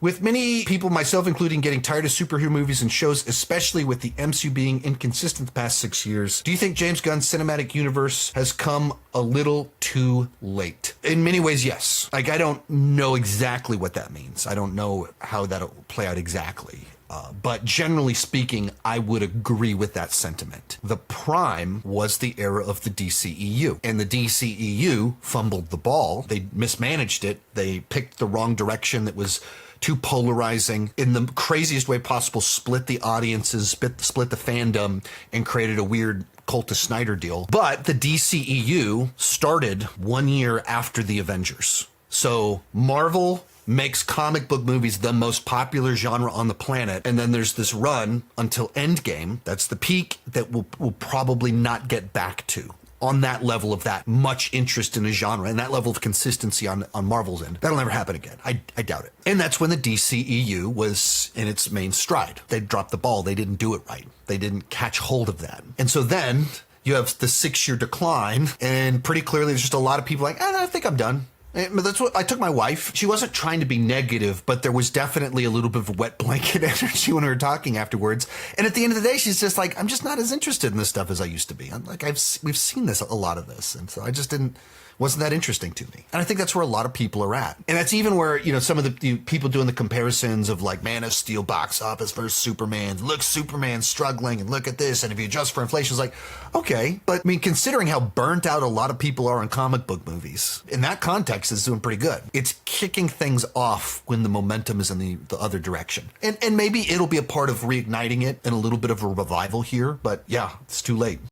With many people, myself including, getting tired of superhero movies and shows, especially with the MCU being inconsistent the past 6 years, do you think James Gunn's cinematic universe has come a little too late? In many ways, yes. Like, I don't know exactly what that means. I don't know how that'll play out exactly. But generally speaking, I would agree with that sentiment. The prime was the era of the DCEU, and the DCEU fumbled the ball. They mismanaged it. They picked the wrong direction that was too polarizing, in the craziest way possible, split the audiences, split the fandom, and created a weird Cult of Snyder deal. But the DCEU started 1 year after the Avengers. So Marvel makes comic book movies the most popular genre on the planet, and then there's this run until Endgame. That's the peak that we'll probably not get back to. On that level of that much interest in a genre and that level of consistency on Marvel's end. That'll never happen again. I doubt it. And that's when the DCEU was in its main stride. They dropped the ball. They didn't do it right. They didn't catch hold of that. And so then you have the 6-year decline, and pretty clearly there's just a lot of people like, I think I'm done. That's what I took my wife. She wasn't trying to be negative, but there was definitely a little bit of a wet blanket energy when we were talking afterwards. And at the end of the day, she's just like, I'm just not as interested in this stuff as I used to be. I'm like, we've seen this, a lot of this. And so I just wasn't that interesting to me. And I think that's where a lot of people are at. And that's even where, some of the people doing the comparisons of like Man of Steel box office versus Superman. Look, Superman's struggling, and look at this. And if you adjust for inflation, it's like, okay. But I mean, considering how burnt out a lot of people are on comic book movies, in that context, it's doing pretty good. It's kicking things off when the momentum is in the other direction. And maybe it'll be a part of reigniting it and a little bit of a revival here. But yeah, it's too late.